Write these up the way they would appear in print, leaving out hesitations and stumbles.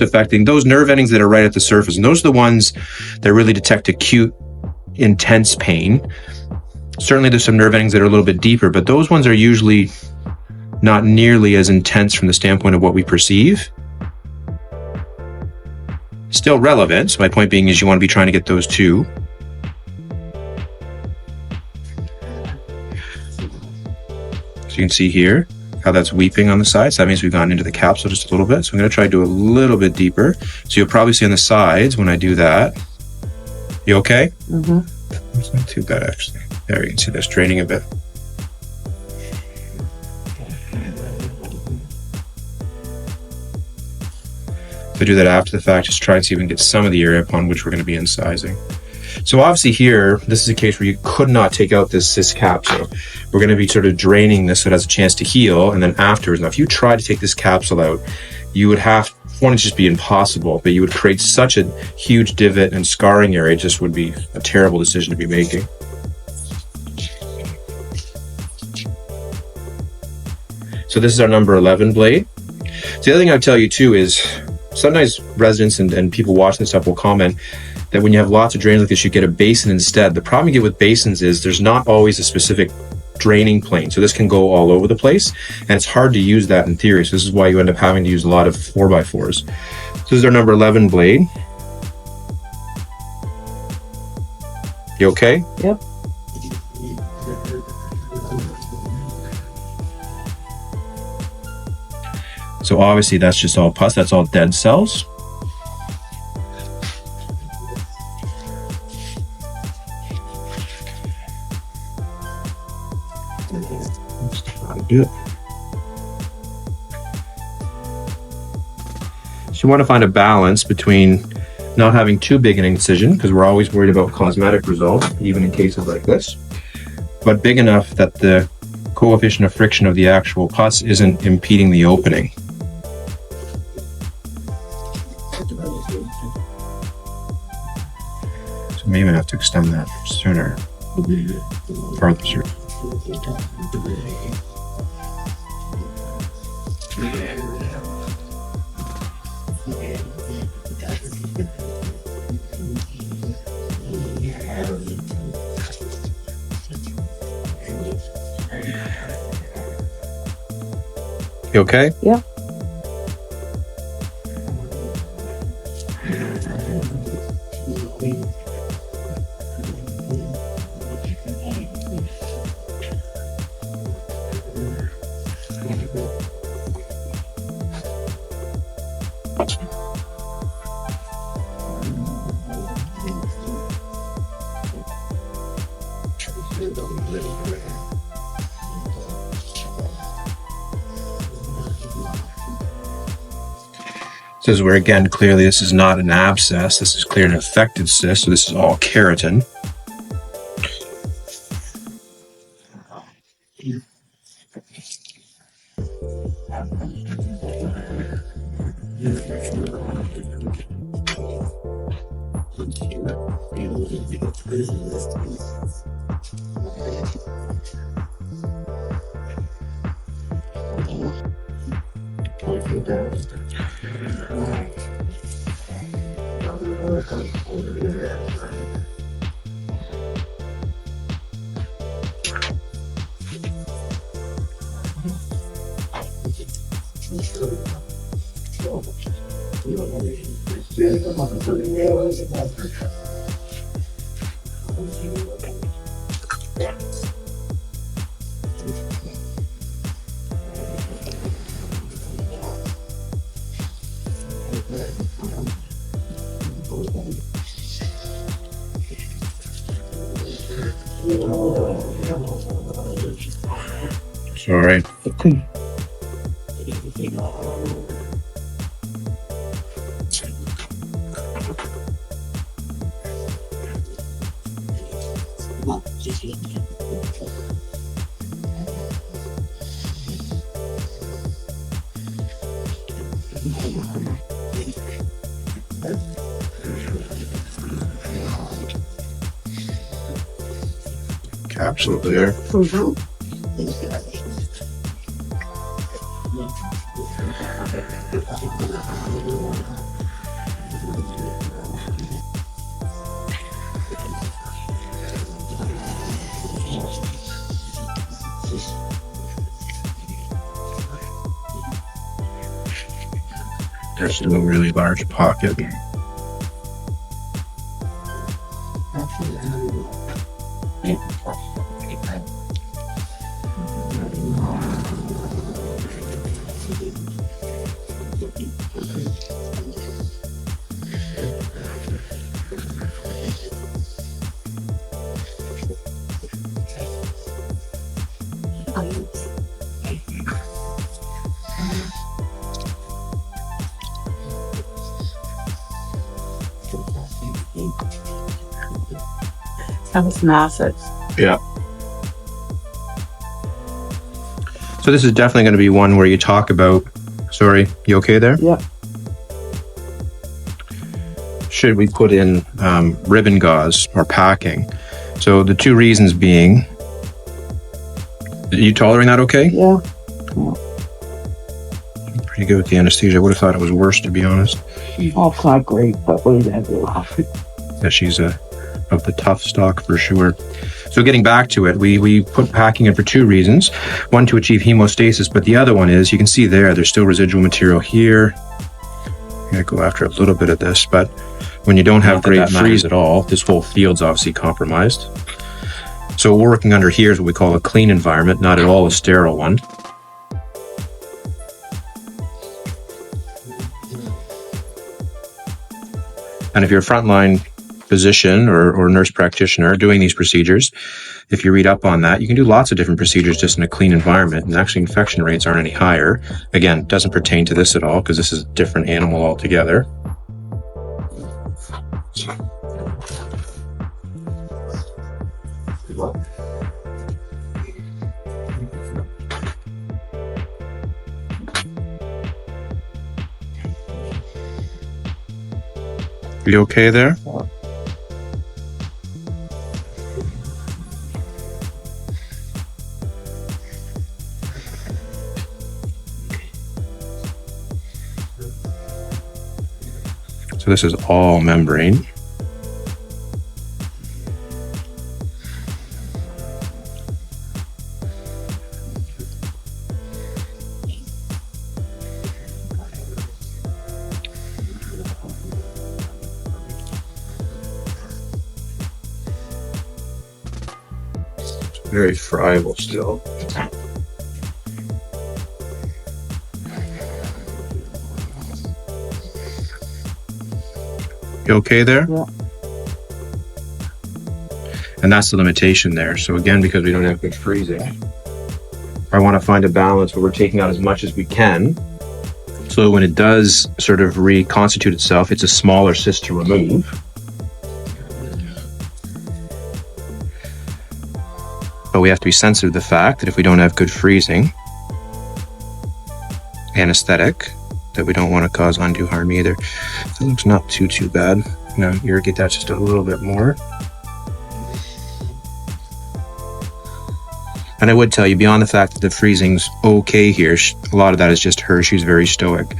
affecting those nerve endings that are right at the surface. And those are the ones that really detect acute, intense pain. Certainly there's some nerve endings that are a little bit deeper, but those ones are usually not nearly as intense from the standpoint of what we perceive. Still relevant. So my point being is you want to be trying to get those too. So you can see here how that's weeping on the side. So that means we've gone into the capsule just a little bit. So I'm going to try to do a little bit deeper. So you'll probably see on the sides when I do that. You okay? Mm-hmm. It's not too bad actually. There you can see that's draining a bit. If I do that after the fact, just try and see if we can get some of the area upon which we're going to be incising. So obviously here, this is a case where you could not take out this cyst capsule. We're going to be sort of draining this so it has a chance to heal, and then afterwards, now if you try to take this capsule out, you would have, one, it'd just be impossible, but you would create such a huge divot and scarring area, it just would be a terrible decision to be making. So this is our number 11 blade. So the other thing I'll tell you too is, sometimes residents and people watching this stuff will comment that when you have lots of drains like this, you get a basin instead. The problem you get with basins is there's not always a specific draining plane. So this can go all over the place, and it's hard to use that in theory. So this is why you end up having to use a lot of 4x4s. So this is our number 11 blade. You okay? Yep. So obviously that's just all pus, that's all dead cells. So you want to find a balance between not having too big an incision, because we're always worried about cosmetic results, even in cases like this, but big enough that the coefficient of friction of the actual pus isn't impeding the opening. So maybe I have to extend that sooner, farther through. You okay? Yeah. This is where, again, clearly this is not an abscess. This is clearly an affected cyst, so this is all keratin. It's all right. Capsule there. There's still a really large pocket. That was massive. Yeah. So this is definitely going to be one where you talk about, sorry, you okay there? Yeah. Should we put in ribbon gauze or packing? So the two reasons being, are you tolerating that okay? Yeah. Pretty good with the anesthesia. I would have thought it was worse, to be honest. Oh, it's not great, but what do you do? Yeah, she's of the tough stock for sure. So getting back to it, we put packing in for two reasons. One, to achieve hemostasis, but the other one is, you can see there's still residual material here. I'm going to go after a little bit of this, but when you don't have great freeze at all, this whole field's obviously compromised. So what we're working under here is what we call a clean environment, not at all a sterile one. And if you're a frontline physician or nurse practitioner doing these procedures, if you read up on that, you can do lots of different procedures just in a clean environment, and actually infection rates aren't any higher. Again, it doesn't pertain to this at all because this is a different animal altogether. You okay there? So this is all membrane. Very friable still. You okay there? Yeah. And that's the limitation there. So again, because we don't have good freezing, I want to find a balance where we're taking out as much as we can. So when it does sort of reconstitute itself, it's a smaller cyst to remove. But we have to be sensitive to the fact that if we don't have good freezing, anesthetic, that we don't want to cause undue harm either. That looks not too bad. Now irrigate that just a little bit more. And I would tell you, beyond the fact that the freezing's okay here, a lot of that is just her. She's very stoic.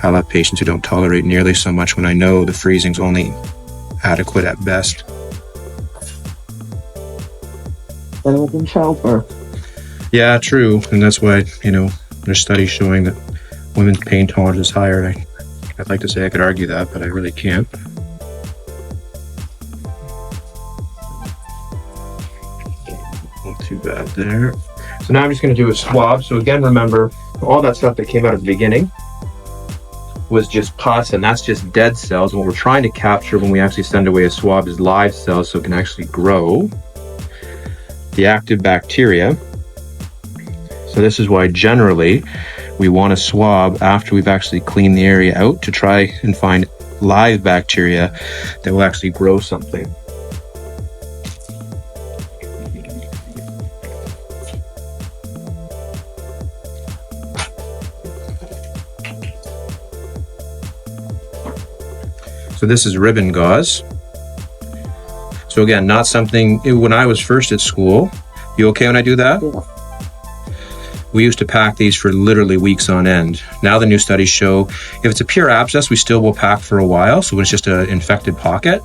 I'll have patients who don't tolerate nearly so much when I know the freezing's only adequate at best. Better than childbirth. Yeah, true. And that's why, there's studies showing that women's pain tolerance is higher. I'd like to say I could argue that, but I really can't. Not too bad there. So now I'm just going to do a swab. So again, remember, all that stuff that came out at the beginning was just pus, and that's just dead cells. And what we're trying to capture when we actually send away a swab is live cells, so it can actually grow the active bacteria. So this is why generally we want to swab after we've actually cleaned the area out to try and find live bacteria that will actually grow something. So this is ribbon gauze. So again, not something, when I was first at school, you okay when I do that? Yeah. We used to pack these for literally weeks on end. Now the new studies show if it's a pure abscess, we still will pack for a while. So when it's just an infected pocket,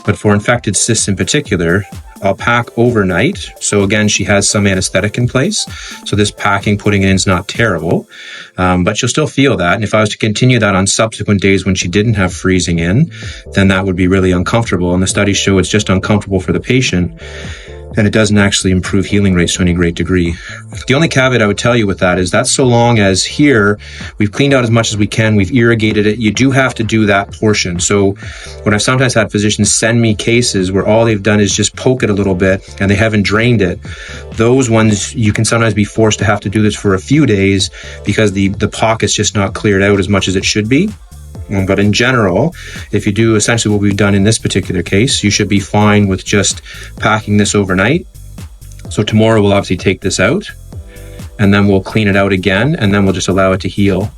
but for infected cysts in particular, I'll pack overnight. So again, she has some anesthetic in place. So this packing, putting it in is not terrible, but she'll still feel that. And if I was to continue that on subsequent days when she didn't have freezing in, then that would be really uncomfortable. And the studies show it's just uncomfortable for the patient, and it doesn't actually improve healing rates to any great degree. The only caveat I would tell you with that is that's so long as here we've cleaned out as much as we can, we've irrigated it, you do have to do that portion. So when I've sometimes had physicians send me cases where all they've done is just poke it a little bit and they haven't drained it, those ones you can sometimes be forced to have to do this for a few days because the pocket's just not cleared out as much as it should be. But in general, if you do essentially what we've done in this particular case, you should be fine with just packing this overnight. So tomorrow we'll obviously take this out and then we'll clean it out again and then we'll just allow it to heal.